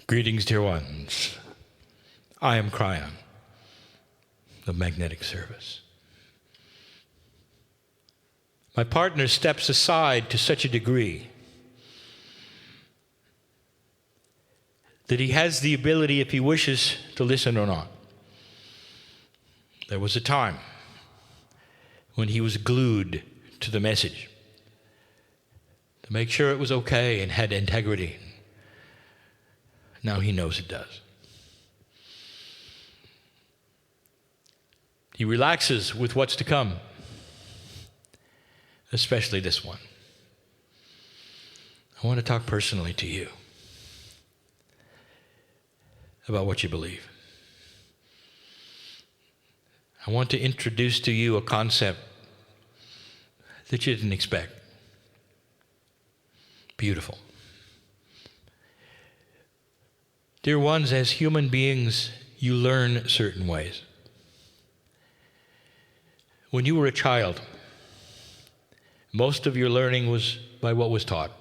Greetings, dear ones. I am Cryon, the magnetic service. My partner steps aside to such a degree that he has the ability, if he wishes, to listen or not. There was a time when he was glued to the message to make sure it was okay and had integrity. Now he knows it does. He relaxes with what's to come, especially this one. I want to talk personally to you about what you believe. I want to introduce to you a concept that you didn't expect. Beautiful. Dear ones, as human beings, you learn certain ways. When you were a child, most of your learning was by what was taught.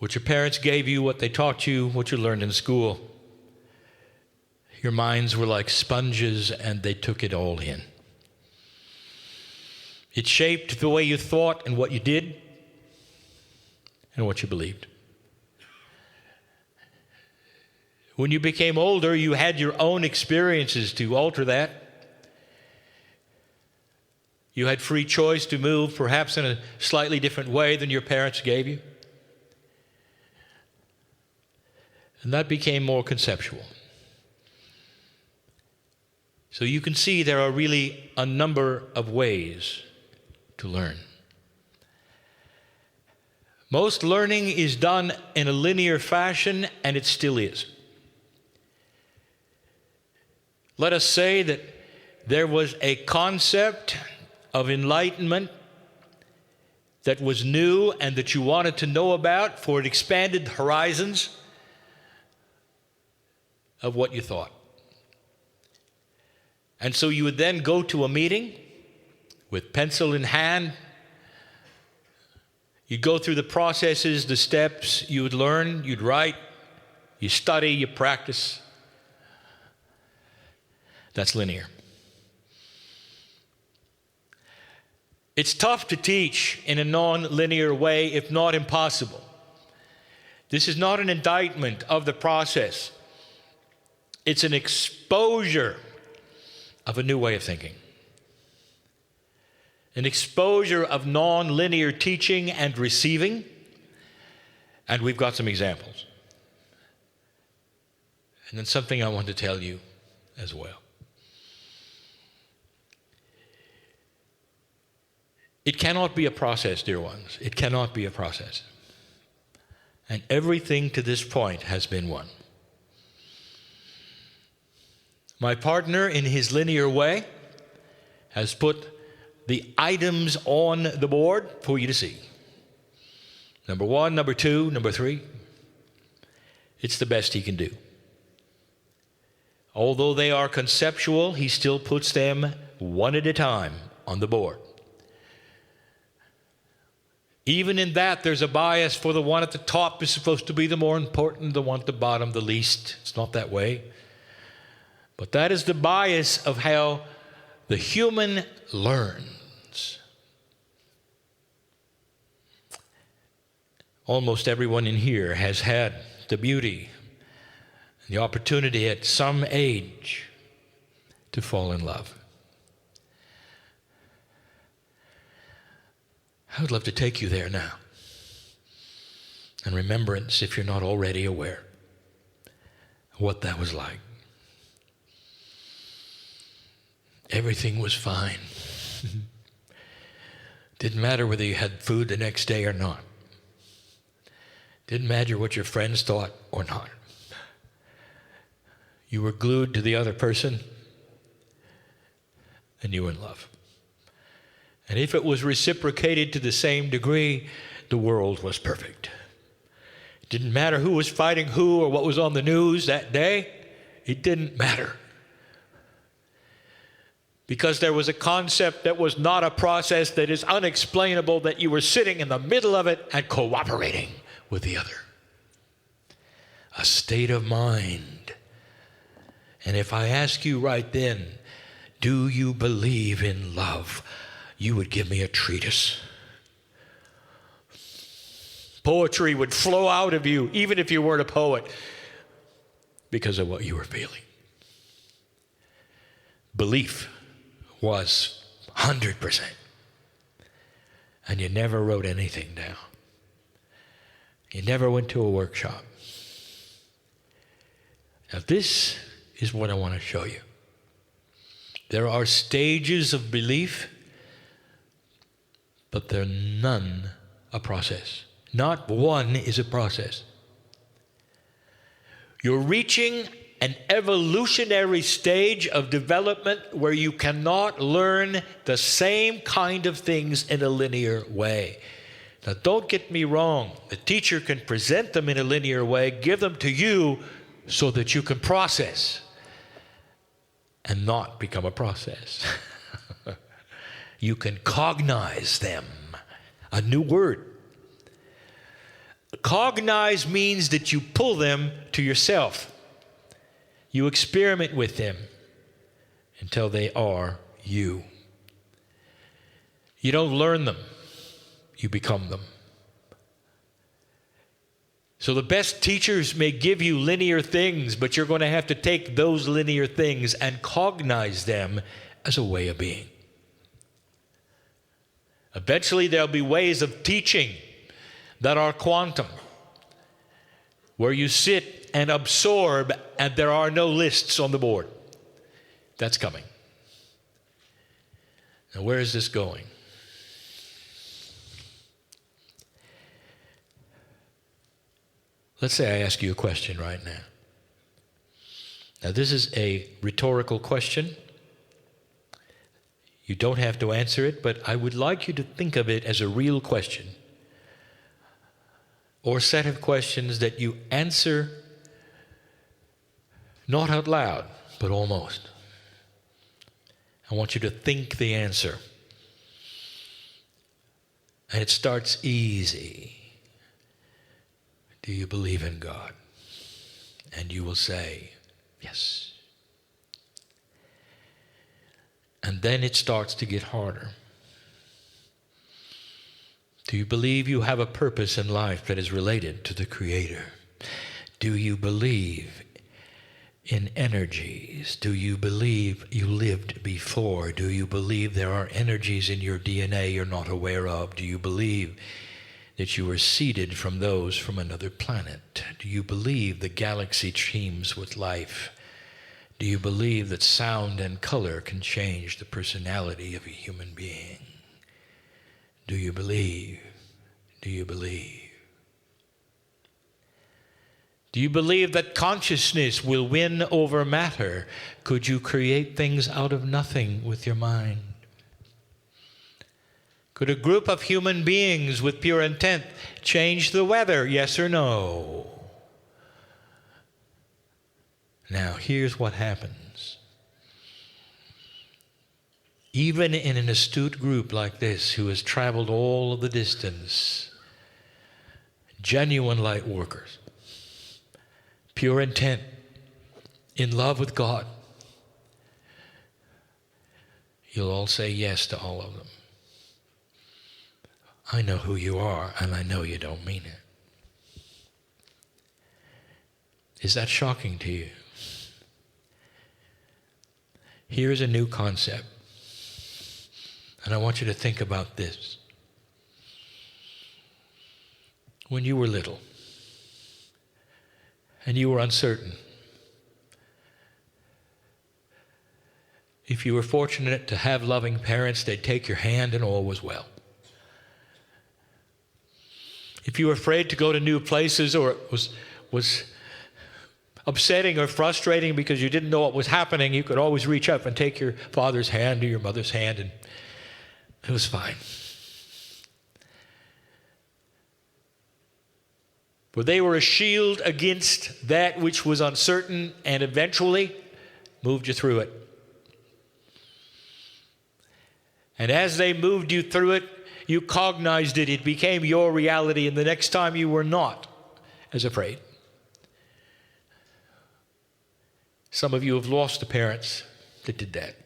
What your parents gave you, what they taught you, what you learned in school. Your minds were like sponges and they took it all in. It shaped the way you thought and what you did and what you believed. When you became older, you had your own experiences to alter that. You had free choice to move, perhaps in a slightly different way than your parents gave you. And that became more conceptual. So you can see there are really a number of ways to learn. Most learning is done in a linear fashion, and it still is. Let us say that there was a concept of enlightenment that was new and that you wanted to know about, for it expanded horizons of what you thought. And so you would then go to a meeting with pencil in hand. You'd go through the processes, the steps, you would learn, you'd write, you study, you practice. That's linear. It's tough to teach in a non-linear way, if not impossible. This is not an indictment of the process. It's an exposure of a new way of thinking. An exposure of non-linear teaching and receiving. And we've got some examples. And then something I want to tell you as well. It cannot be a process, dear ones. It cannot be a process. And everything to this point has been one. My partner, in his linear way, has put the items on the board for you to see. Number 1, number 2, number 3. It's the best he can do. Although they are conceptual, he still puts them one at a time on the board. Even in that, there's a bias for the one at the top is supposed to be the more important, the one at the bottom, the least. It's not that way. But that is the bias of how the human learns. Almost everyone in here has had the beauty and the opportunity at some age to fall in love. I would love to take you there now. In remembrance, if you're not already aware, what that was like. Everything was fine. Didn't matter whether you had food the next day or not. Didn't matter what your friends thought or not. You were glued to the other person, and you were in love. And if it was reciprocated to the same degree, the world was perfect. It didn't matter who was fighting who or what was on the news that day. It didn't matter. Because there was a concept that was not a process, that is unexplainable, that you were sitting in the middle of it and cooperating with the other. a state of mind. And if I ask you right then, do you believe in love? You would give me a treatise. Poetry would flow out of you, even if you weren't a poet, because of what you were feeling. Belief was 100%. And you never wrote anything down. You never went to a workshop. Now this is what I want to show you. There are stages of belief, but they're none a process. Not one is a process. You're reaching an evolutionary stage of development where you cannot learn the same kind of things in a linear way. Now, don't get me wrong. The teacher can present them in a linear way, give them to you so that you can process and not become a process. You can cognize them. A new word. Cognize means that you pull them to yourself. You experiment with them until they are you. You don't learn them. You become them. So the best teachers may give you linear things, but you're going to have to take those linear things and cognize them as a way of being. Eventually there'll be ways of teaching that are quantum, where you sit and absorb and there are no lists on the board. That's coming. Now, where is this going? Let's say I ask you a question right now. Now, this is a rhetorical question. You don't have to answer it, but I would like you to think of it as a real question, or set of questions that you answer not out loud, but almost. I want you to think the answer. And it starts easy. Do you believe in God? And you will say, yes. And then it starts to get harder. Do you believe you have a purpose in life that is related to the Creator? Do you believe in energies? Do you believe you lived before? Do you believe there are energies in your DNA you're not aware of? Do you believe that you were seeded from those from another planet? Do you believe the galaxy teems with life? Do you believe that sound and color can change the personality of a human being? Do you believe? Do you believe? Do you believe that consciousness will win over matter? Could you create things out of nothing with your mind? Could a group of human beings with pure intent change the weather? Yes or no? Now, here's what happens. Even in an astute group like this, who has traveled all of the distance, genuine light workers, pure intent, in love with God, you'll all say yes to all of them. I know who you are, and I know you don't mean it. Is that shocking to you? Here's a new concept, and I want you to think about this. When you were little, and you were uncertain, if you were fortunate to have loving parents, they'd take your hand and all was well. If you were afraid to go to new places, or it was upsetting or frustrating because you didn't know what was happening, you could always reach up and take your father's hand or your mother's hand, and it was fine. For they were a shield against that which was uncertain and eventually moved you through it. And as they moved you through it, you cognized it. It became your reality, and the next time you were not as afraid. Some of you have lost the parents that did that.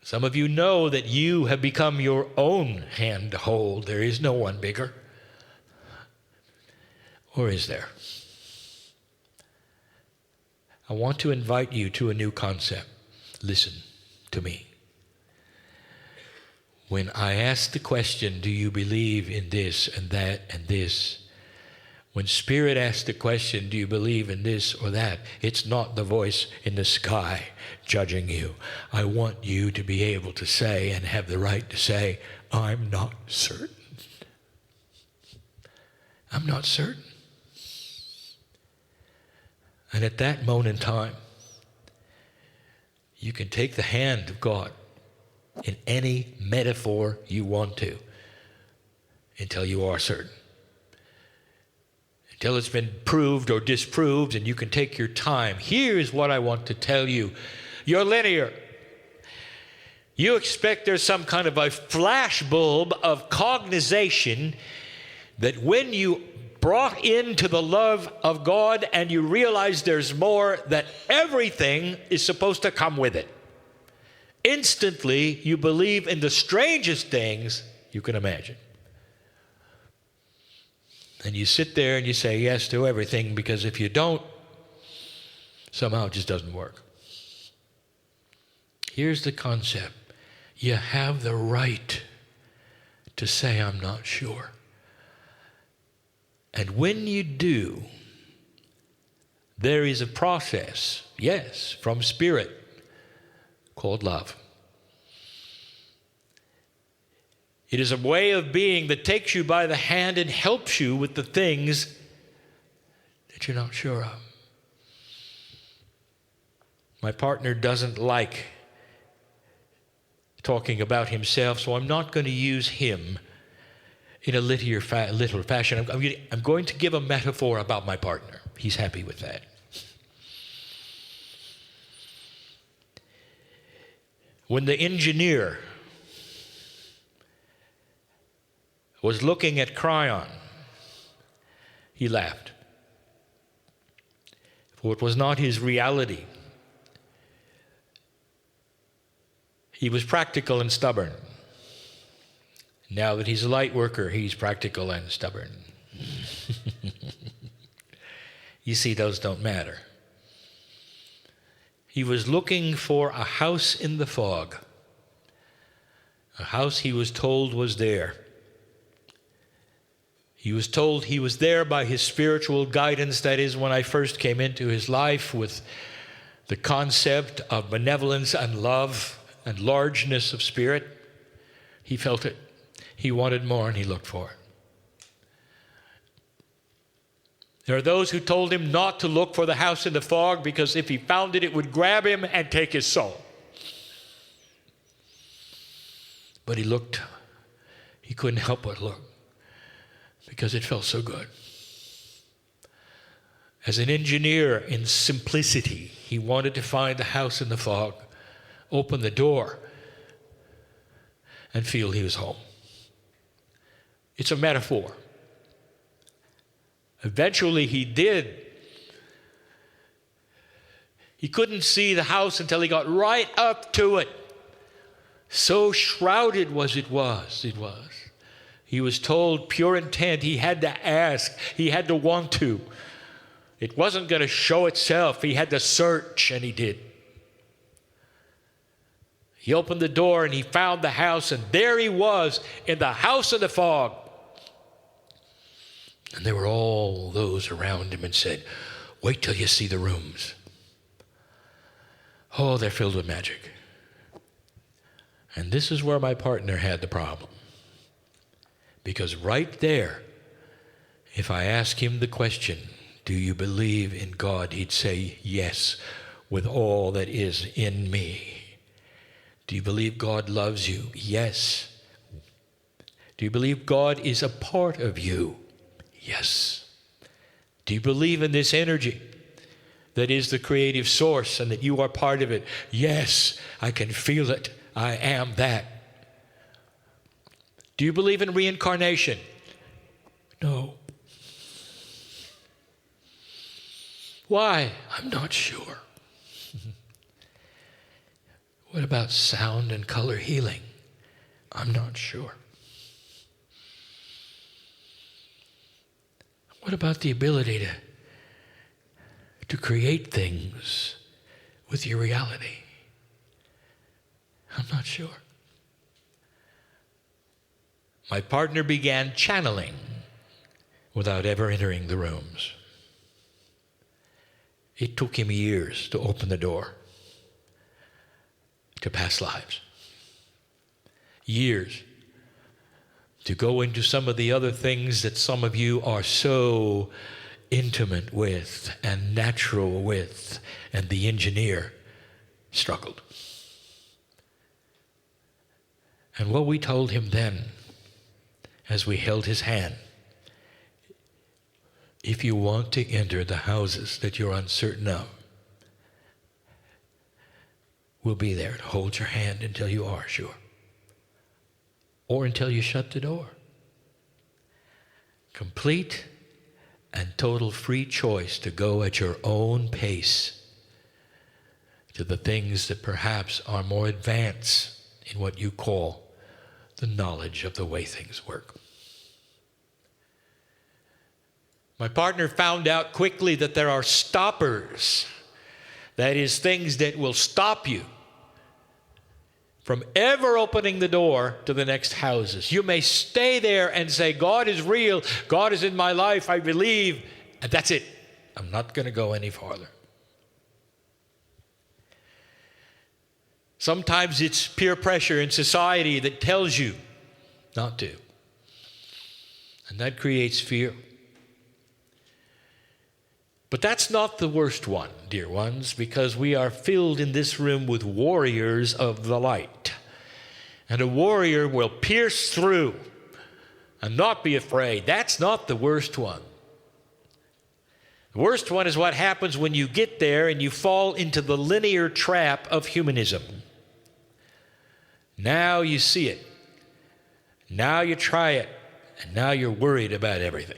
Some of you know that you have become your own hand to hold. There is no one bigger. Or is there? I want to invite you to a new concept. Listen to me. When I ask the question, do you believe in this and that and this? When Spirit asks the question, do you believe in this or that? It's not the voice in the sky judging you. I want you to be able to say and have the right to say, I'm not certain. I'm not certain. And at that moment in time, you can take the hand of God in any metaphor you want to until you are certain. Until it's been proved or disproved, and you can take your time. Here's what I want to tell you. You're linear. You expect there's some kind of a flashbulb of cognization that when you brought into the love of God and you realize there's more, that everything is supposed to come with it. Instantly, you believe in the strangest things you can imagine. And you sit there and you say yes to everything, because if you don't, somehow it just doesn't work. Here's the concept. You have the right to say, I'm not sure. And when you do, there is a process, yes, from Spirit, called love. It is a way of being that takes you by the hand and helps you with the things that you're not sure of. My partner doesn't like talking about himself, so I'm not going to use him in a little fashion. I'm going to give a metaphor about my partner. He's happy with that. When the engineer was looking at Cryon, he laughed. For it was not his reality. He was practical and stubborn. Now that he's a light worker, he's practical and stubborn. You see, those don't matter. He was looking for a house in the fog. A house he was told was there. He was told he was there by his spiritual guidance. That is, when I first came into his life with the concept of benevolence and love and largeness of spirit, he felt it. He wanted more and he looked for it. There are those who told him not to look for the house in the fog because if he found it, it would grab him and take his soul. But he looked. He couldn't help but look because it felt so good. As an engineer in simplicity, he wanted to find the house in the fog, open the door, and feel he was home. It's a metaphor. Eventually he did. He couldn't see the house until he got right up to it. So shrouded it was. He was told pure intent. He had to ask. He had to want to. It wasn't going to show itself. He had to search, and he did. He opened the door and he found the house, and there he was in the house of the fog. And there were all those around him and said, wait till you see the rooms. Oh, they're filled with magic. And this is where my partner had the problem. Because right there, if I ask him the question, do you believe in God? He'd say, yes, with all that is in me. Do you believe God loves you? Yes. Do you believe God is a part of you? Yes. Do you believe in this energy that is the creative source and that you are part of it? Yes, I can feel it. I am that. Do you believe in reincarnation? No. Why? I'm not sure. What about sound and color healing? I'm not sure. What about the ability to create things with your reality? I'm not sure. My partner began channeling without ever entering the rooms. It took him years to open the door to past lives. Years to go into some of the other things that some of you are so intimate with and natural with, and the engineer struggled. And what we told him then, as we held his hand, if you want to enter the houses that you're uncertain of, we'll be there to hold your hand until you are sure, or until you shut the door. Complete and total free choice to go at your own pace to the things that perhaps are more advanced in what you call the knowledge of the way things work. My partner found out quickly that there are stoppers. That is, things that will stop you from ever opening the door to the next houses. You may stay there and say, God is real, God is in my life, I believe, and that's it. I'm not going to go any farther. Sometimes it's peer pressure in society that tells you not to. And that creates fear. But that's not the worst one, dear ones, because we are filled in this room with warriors of the light. And a warrior will pierce through and not be afraid. That's not the worst one. The worst one is what happens when you get there and you fall into the linear trap of humanism. Now you see it. Now you try it. And now you're worried about everything.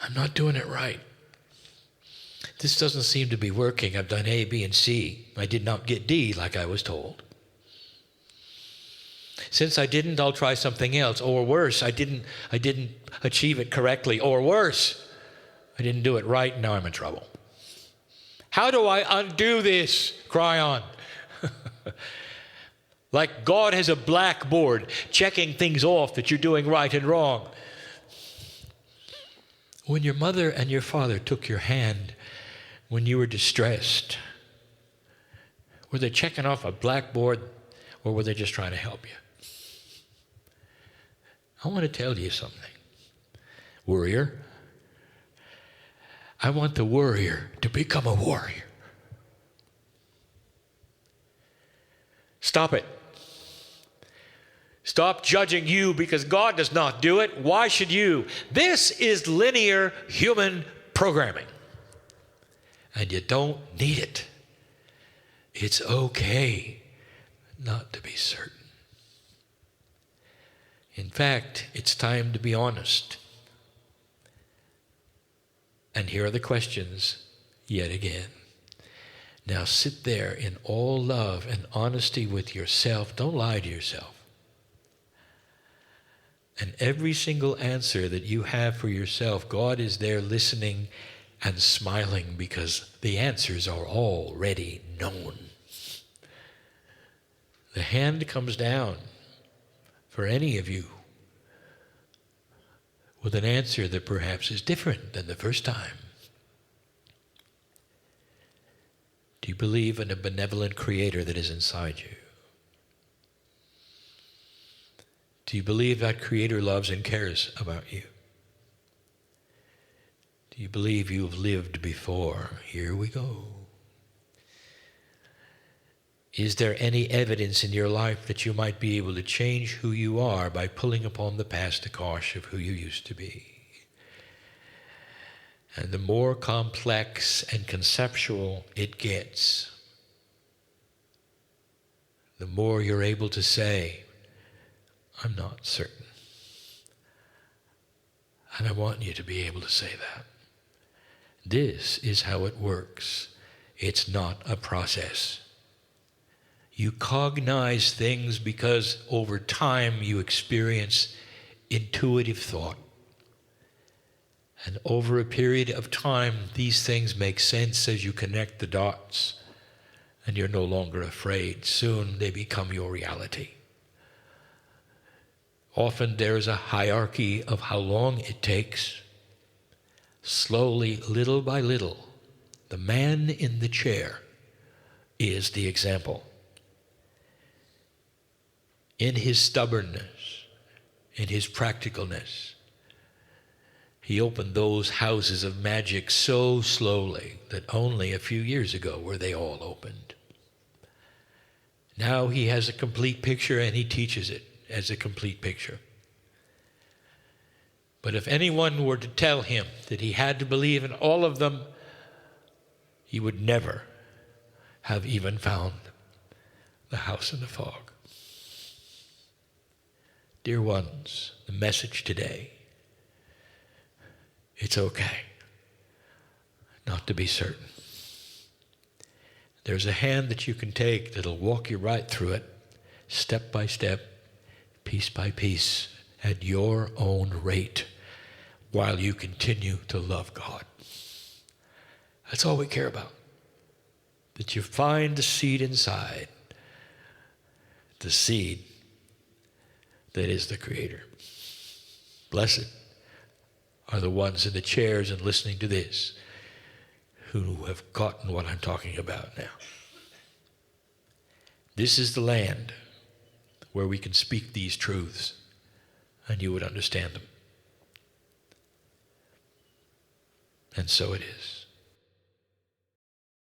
I'm not doing it right. This doesn't seem to be working. I've done A, B, and C. I did not get D like I was told. Since I didn't, I'll try something else. Or worse, I didn't achieve it correctly. Or worse, I didn't do it right, now I'm in trouble. How do I undo this? Cryon. Like God has a blackboard checking things off that you're doing right and wrong. When your mother and your father took your hand when you were distressed, were they checking off a blackboard or were they just trying to help you? I want to tell you something. Worrier, I want the worrier to become a warrior. Stop it. Stop judging you because God does not do it. Why should you? This is linear human programming. And you don't need it. It's okay not to be certain. In fact, it's time to be honest. And here are the questions yet again. Now sit there in all love and honesty with yourself. Don't lie to yourself. And every single answer that you have for yourself, God is there listening and smiling because the answers are already known. The hand comes down for any of you with an answer that perhaps is different than the first time. Do you believe in a benevolent creator that is inside you? Do you believe that creator loves and cares about you? Do you believe you have lived before? Here we go. Is there any evidence in your life that you might be able to change who you are by pulling upon the past akash of who you used to be? And the more complex and conceptual it gets, the more you're able to say, I'm not certain. And I want you to be able to say that. This is how it works. It's not a process. You cognize things because over time you experience intuitive thought. And over a period of time, these things make sense as you connect the dots, and you're no longer afraid. Soon they become your reality. Often there is a hierarchy of how long it takes. Slowly, little by little, the man in the chair is the example. In his stubbornness, in his practicalness, he opened those houses of magic so slowly that only a few years ago were they all opened. Now he has a complete picture and he teaches it as a complete picture. But if anyone were to tell him that he had to believe in all of them, he would never have even found the house in the fog. Dear ones, the message today, it's okay not to be certain. There's a hand that you can take that'll walk you right through it, step by step, piece by piece, at your own rate, while you continue to love God. That's all we care about. That you find the seed inside, the seed that is the Creator. Blessed are the ones in the chairs and listening to this who have gotten what I'm talking about now. This is the land where we can speak these truths and you would understand them. And so it is.